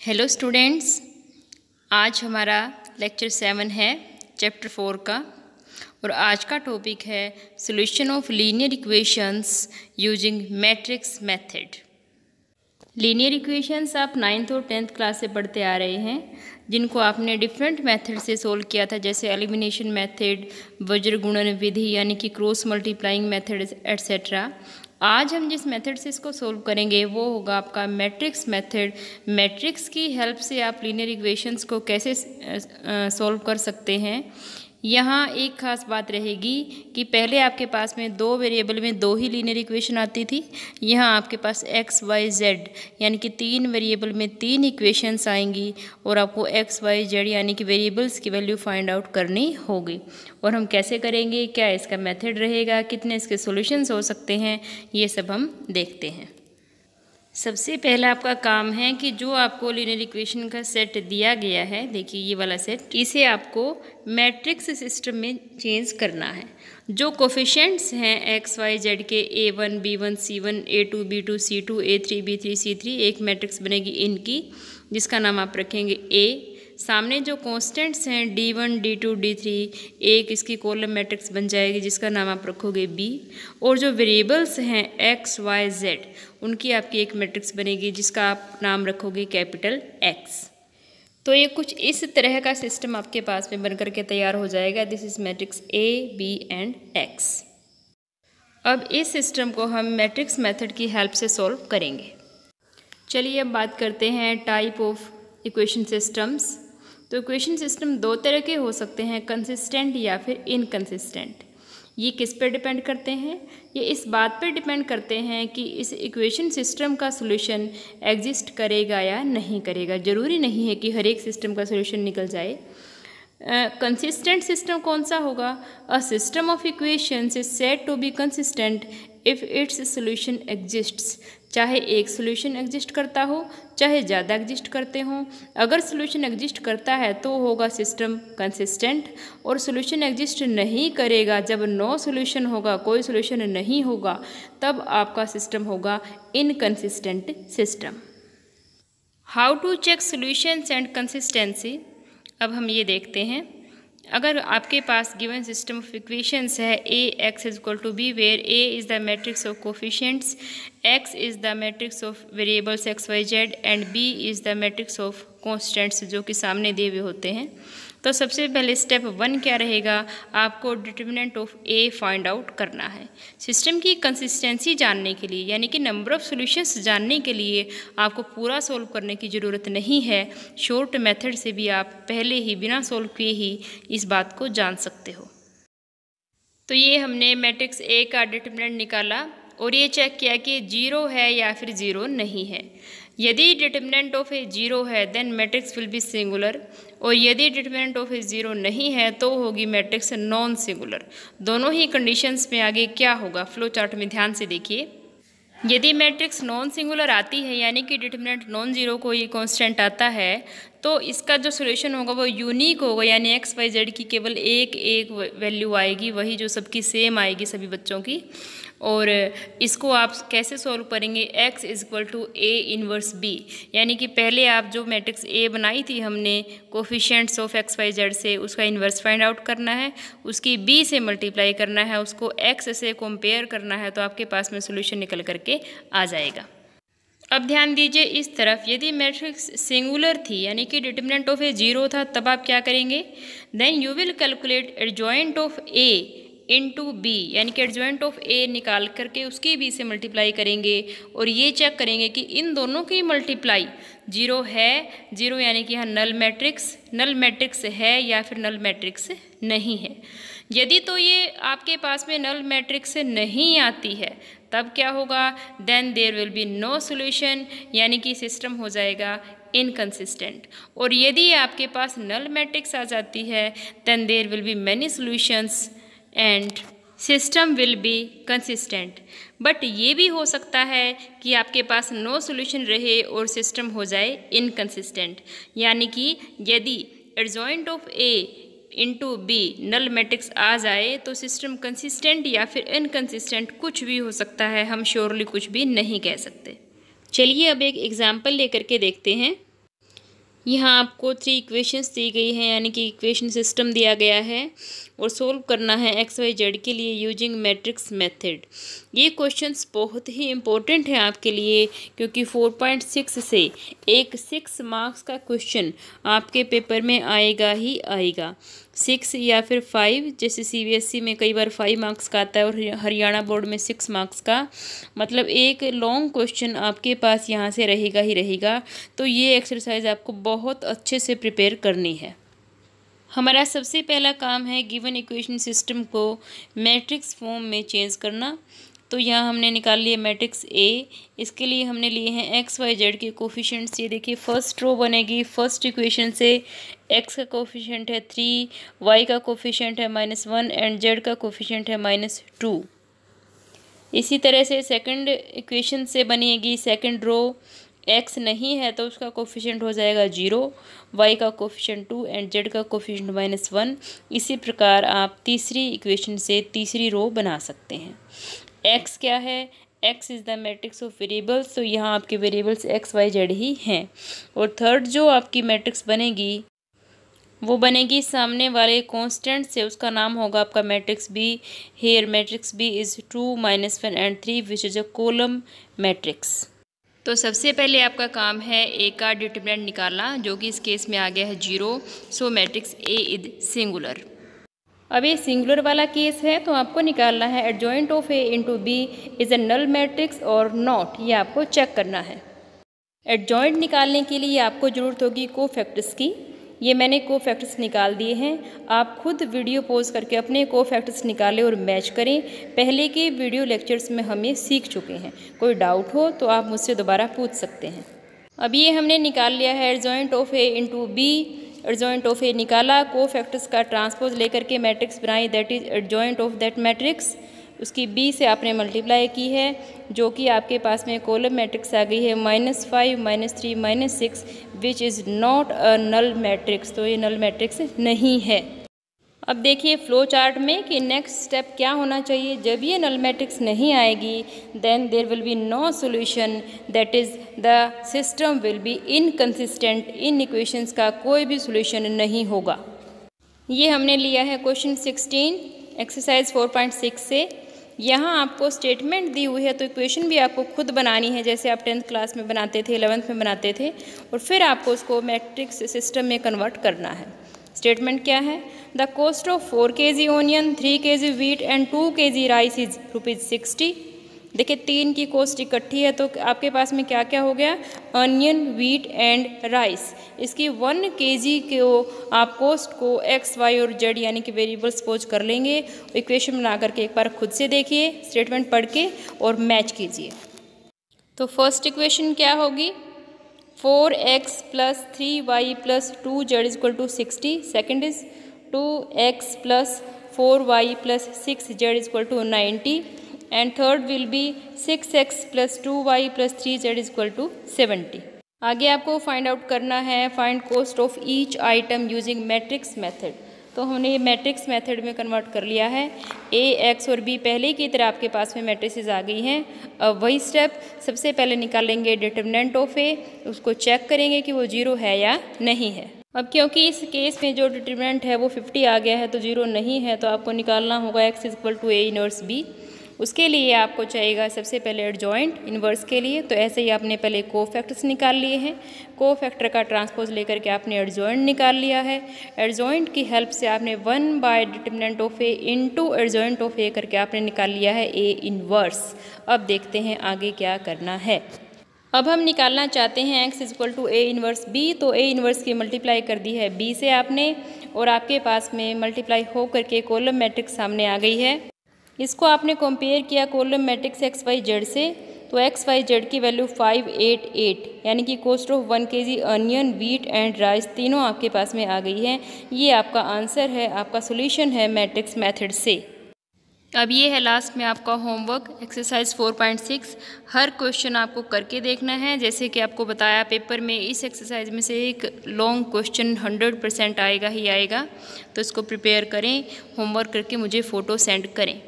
Hello students, आज हमारा lecture 7 है चैप्टर 4 का। और आज का टॉपिक है solution of linear equations using matrix method. Linear equations आप 9th और 10th क्लास से पढ़ते आ रहे हैं, जिनको आपने डिफरेंट मेथड से सोल्व किया था, जैसे एलिमिनेशन मेथड, वज्र गुणन विधि यानी कि क्रॉस मल्टीप्लाइंग मेथड एट्सेट्रा। आज हम जिस मेथड से इसको सोल्व करेंगे वो होगा आपका मैट्रिक्स मेथड। मैट्रिक्स की हेल्प से आप लीनियर इक्वेशंस को कैसे सोल्व कर सकते हैं। यहाँ एक खास बात रहेगी कि पहले आपके पास में दो वेरिएबल में दो ही लीनियर इक्वेशन आती थी। यहाँ आपके पास x, y, z यानी कि तीन वेरिएबल में तीन इक्वेशंस आएंगी और आपको x, y, z यानी कि वेरिएबल्स की वैल्यू फाइंड आउट करनी होगी। और हम कैसे करेंगे, क्या इसका मेथड रहेगा, कितने इसके सॉल्यूशंस हो सकते हैं, ये सब हम देखते हैं। सबसे पहला आपका काम है कि जो आपको लीनियर इक्वेशन का सेट दिया गया है, देखिए ये वाला सेट, इसे आपको मैट्रिक्स सिस्टम में चेंज करना है। जो कोफिशिएंट्स हैं x, y, z के a1, b1, c1, a2, b2, c2, a3, b3, c3 एक मैट्रिक्स बनेगी इनकी, जिसका नाम आप रखेंगे a। सामने जो कांस्टेंट्स हैं d1, d2, d3 एक इसकी कॉलम मैट्रिक्स बन जाएगी, जिसका नाम आप रखोगे b। और जो वेरिएबल्स हैं x, y, z उनकी आपकी एक मैट्रिक्स बनेगी, जिसका आप नाम रखोगे कैपिटल X। तो ये कुछ इस तरह का सिस्टम आपके पास में बनकर के तैयार हो जाएगा। This is matrix A, B and X। अब इस सिस्टम को हम मैट्रिक्स मेथड की हेल्प से सॉल्व करेंगे। चलिए अब बात करते हैं टाइप ऑफ इक्वेशन सिस्टम्स। तो इक्वेशन सिस्टम दो तरह के हो सकते हैं, कंसिस्टेंट या फिर इनकंसिस्टेंट। ये किस पर डिपेंड करते हैं? ये इस बात पर डिपेंड करते हैं कि इस इक्वेशन सिस्टम का सॉल्यूशन एग्जिस्ट करेगा या नहीं करेगा। ज़रूरी नहीं है कि हर एक सिस्टम का सॉल्यूशन निकल जाए। कंसिस्टेंट सिस्टम कौन सा होगा? A system of equations is said to be consistent if its solution exists. चाहे एक सॉल्यूशन एग्जिस्ट करता हो, चाहे ज़्यादा एग्जिस्ट करते हों। अगर सॉल्यूशन एग्जिस्ट करता है तो होगा सिस्टम कंसिस्टेंट, और सॉल्यूशन एग्जिस्ट नहीं करेगा, जब नो सॉल्यूशन होगा, कोई सॉल्यूशन नहीं होगा, तब आपका सिस्टम होगा inconsistent system. How to check solutions and consistency. अब हम ये देखते हैं, अगर आपके पास गिवन सिस्टम ऑफ इक्वेशंस है a x is equal to b, where a is the matrix of coefficients, x is the matrix of variables x, y, z and b is the matrix of constants जो कि सामने दिए हुए होते हैं। तो सबसे पहले स्टेप 1 क्या रहेगा? आपको determinant of a find out करना है। सिस्टम की कंसिस्टेंसी जानने के लिए, यानी कि नंबर ऑफ सॉल्यूशंस जानने के लिए आपको पूरा सोल्व करने की ज़रूरत नहीं है। शॉर्ट मेथड से भी आप पहले ही बिना सोल्व किए ही इस बात को जान सकते हो। तो ये हमने मैट्रिक्स A का डिटर्मिनेंट निकाला और ये चेक किया कि 0 है या फिर 0 नहीं है। यदि डिटर्मिनेंट ऑफ ए 0 है then matrix will be singular, और यदि डिटर्मिनेंट ऑफ ए 0 नहीं है तो होगी मैट्रिक्स नॉन सिंगुलर। दोनों ही कंडीशंस में आगे क्या होगा, फ्लो चार्ट में ध्यान से देखिए। यदि मैट्रिक्स नॉन सिंगुलर आती है, यानी कि डिटर्मिनेंट नॉन जीरो को ये कांस्टेंट आता है, तो इसका जो सॉल्यूशन होगा वो यूनिक होगा, यानी x, y, z की केवल एक एक वैल्यू आएगी, वही जो सबकी सेम आएगी सभी बच्चों की। और इसको आप कैसे सॉल्व करेंगे? x is equal to a inverse b, यानी कि पहले आप जो मैट्रिक्स A बनाई थी हमने coefficients of x, y, z से, उसका इन्वर्स फाइंड आउट करना है, उसकी b से मल्टीप्लाई करना है, उसको x से कंपेयर करना है, तो आपके पास में सॉल्यूशन निकल करके आ जाएगा। अब ध्यान दीजिए इस तरफ, यदि मैट्रिक्स सिंगुलर थी यानी कि डिटर्मिनेंट ऑफ ए 0 था, तब आप क्या करेंगे? Then you will calculate adjoint of A into b, यानी कि एडजॉइंट ऑफ a निकाल करके उसकी b से मल्टीप्लाई करेंगे और ये चेक करेंगे कि इन दोनों की मल्टीप्लाई 0 है। 0 यानी कि यहाँ नल मैट्रिक्स है या फिर नल मैट्रिक्स नहीं है। यदि तो ये आपके पास में नल मैट्रिक्स नहीं आती है, तब क्या होगा? Then there will be no solution, यानी कि सिस्टम हो जाएगा इनकंसिस्टेंट। और यदि आपके पास नल मैट्रिक्स आ जाती है, then there will be many solutions and system will be consistent. But ये भी हो सकता है कि आपके पास नो सॉल्यूशन रहे और सिस्टम हो जाए इनकंसिस्टेंट, यानी कि यदि adjoint of A into B null matrix आ जाए तो सिस्टम कंसिस्टेंट या फिर इनकंसिस्टेंट कुछ भी हो सकता है, हम श्योरली कुछ भी नहीं कह सकते। चलिए अब एक एग्जाम्पल लेकर के देखते हैं। यहाँ आपको 3 इक्वेशंस दी गई हैं, यानी कि इक्वेशन सिस्टम दिया गया है और सोल्व करना है एक्स वाई जेड के लिए यूजिंग मैट्रिक्स मेथड। ये क्वेश्चंस बहुत ही इम्पोर्टेंट है आपके लिए, क्योंकि 4.6 से एक 6 मार्क्स का क्वेश्चन आपके पेपर में आएगा ही आएगा। 6 या फिर 5, जैसे सीबीएसई में कई बार 5 मार्क्स का आता है और हरियाणा बोर्ड में 6 मार्क्स का, मतलब एक लॉन्ग क्वेश्चन आपके पास यहाँ से रहेगा ही रहेगा। तो ये एक्सरसाइज आपको बहुत अच्छे से प्रिपेयर करनी है। हमारा सबसे पहला काम है गिवन इक्वेशन सिस्टम को मैट्रिक्स फॉर्म में चेंज करना। तो यहाँ हमने निकाल लिया मैट्रिक्स ए। इसके लिए हमने लिए हैं एक्स वाई जेड के कोफिशिएंट्स। ये देखिए फर्स्ट रो बनेगी फर्स्ट इक्वेशन से। एक्स का कोफिशिएंट है 3, वाई का कोफिशिएंट है -1 एंड जेड का कोफिशिएंट है -2। इसी तरह से सेकंड इक्वेशन से बनेगी सेकंड रो। एक्स नहीं है तो उसका कोफिशिएंट हो जाएगा 0, वाई का कोफिशिएंट 2 एंड जेड का कोफिशिएंट -1। इसी प्रकार आप तीसरी इक्वेशन से तीसरी रो बना सकते हैं। एक्स क्या है? X is the matrix of variables. तो यहाँ आपके वेरिएबल्स एक्स वाई जेड ही हैं। और थर्ड जो आपकी मैट्रिक्स बनेगी वो बनेगी सामने वाले कांस्टेंट से, उसका नाम होगा आपका matrix B. Here matrix B is 2, -1 and 3 which is a column matrix. तो सबसे पहले आपका काम है ए का डिटरमिनेंट निकालना, जो कि इस केस में आ गया है 0। सो मैट्रिक्स ए इज सिंगुलर। अब ये सिंगुलर वाला केस है तो आपको निकालना है adjoint of A into B is a null matrix और नॉट, ये आपको चेक करना है। एडजॉइंट निकालने के लिए आपको ज़रूरत होगी कोफैक्टर्स की। ये मैंने कोफैक्टर्स निकाल दिए हैं। आप खुद वीडियो पॉज करके अपने कोफैक्टर्स निकालें और मैच करें। पहले के वीडियो लेक्चर्स में हम ये सीख चुके हैं। कोई डाउट हो तो आप मुझसे दोबारा पूछ सकते हैं। अब ये हमने निकाल लिया है adjoint of A into B. Adjoint of A निकाला, कोफैक्टर्स का ट्रांसपोज लेकर के मैट्रिक्स बनाई, that is adjoint of that matrix. उसकी बी से आपने मल्टीप्लाई की है, जो कि आपके पास में कॉलम मैट्रिक्स आ गई है -5, -3, -6 which is not a null matrix. तो ये नल मैट्रिक्स नहीं है। अब देखिए फ्लो चार्ट में कि नेक्स्ट स्टेप क्या होना चाहिए। जब ये नल मैट्रिक्स नहीं आएगी then there will be no solution, that is the system will be inconsistent. इन इक्वेशंस का कोई भी सॉल्यूशन नहीं होगा। ये हमने लिया है क्वेश्चन 16 एक्सरसाइज 4.6 से। यहाँ आपको स्टेटमेंट दी हुई है तो इक्वेशन भी आपको खुद बनानी है, जैसे आप 10th क्लास में बनाते थे, 11th में बनाते थे, और फिर आपको उसको मैट्रिक्स सिस्टम में कन्वर्ट करना है। स्टेटमेंट क्या है? The cost of 4 kg onion, 3 kg wheat and 2 kg rice is ₹60। देखिए 3 की कॉस्ट इकट्ठी है तो आपके पास में क्या क्या हो गया? Onion, wheat and rice. इसकी 1 kg को आप कॉस्ट को एक्स वाई और जेड यानी कि वेरिएबल सपोज कर लेंगे। इक्वेशन बना करके एक बार खुद से देखिए, स्टेटमेंट पढ़ के और मैच कीजिए। तो फर्स्ट इक्वेशन क्या होगी? 4x + 3y + 2z = 60। Second is 2x + 4y + 6z = 90 and third will be 6x + 2y + 3z = 70। आगे आपको फाइंड आउट करना है find cost of each item using matrix method. तो हमने ये मैट्रिक्स मेथड में कन्वर्ट कर लिया है। ए, एक्स और बी पहले की तरह आपके पास में मैट्रिसेस आ गई हैं। अब वही स्टेप सबसे पहले निकालेंगे डिटरमिनेंट ऑफ ए, उसको चेक करेंगे कि वो 0 है या नहीं है। अब क्योंकि इस केस में जो डिटरमिनेंट है वो 50 आ गया है तो 0 नहीं है, तो आपको निकालना होगा x = a इनवर्स b। उसके लिए आपको चाहिएगा सबसे पहले एडजॉइंट इन्वर्स के लिए। तो ऐसे ही आपने पहले कोफैक्टर्स निकाल लिए हैं। कोफैक्टर का ट्रांसपोज लेकर के आपने एडजॉइंट निकाल लिया है। एडजॉइंट की हेल्प से आपने one by determinant of A into adjoint of A करके आपने निकाल लिया है ए इन्वर्स। अब देखते हैं आगे क्या करना है। अब हम निकालना चाहते हैं x = a इन्वर्स b। तो a इन्वर्स की मल्टीप्लाई कर दी है b से आपने, और आपके पास में मल्टीप्लाई हो करके कॉलम मैट्रिक्स सामने आ गई है। इसको आपने कंपेयर किया column matrix X Y Z से। तो एक्स वाई जेड की वैल्यू 588 यानी कि cost of 1 kg onion, wheat and rice तीनों आपके पास में आ गई है। ये आपका आंसर है, आपका सोल्यूशन है मैट्रिक्स मेथड से। अब ये है लास्ट में आपका होमवर्क एक्सरसाइज 4.6। हर क्वेश्चन आपको करके देखना है। जैसे कि आपको बताया पेपर में इस एक्सरसाइज में से एक लॉन्ग क्वेश्चन 100% आएगा ही आएगा। तो इसको प्रिपेयर करें, होमवर्क करके मुझे फ़ोटो सेंड करें।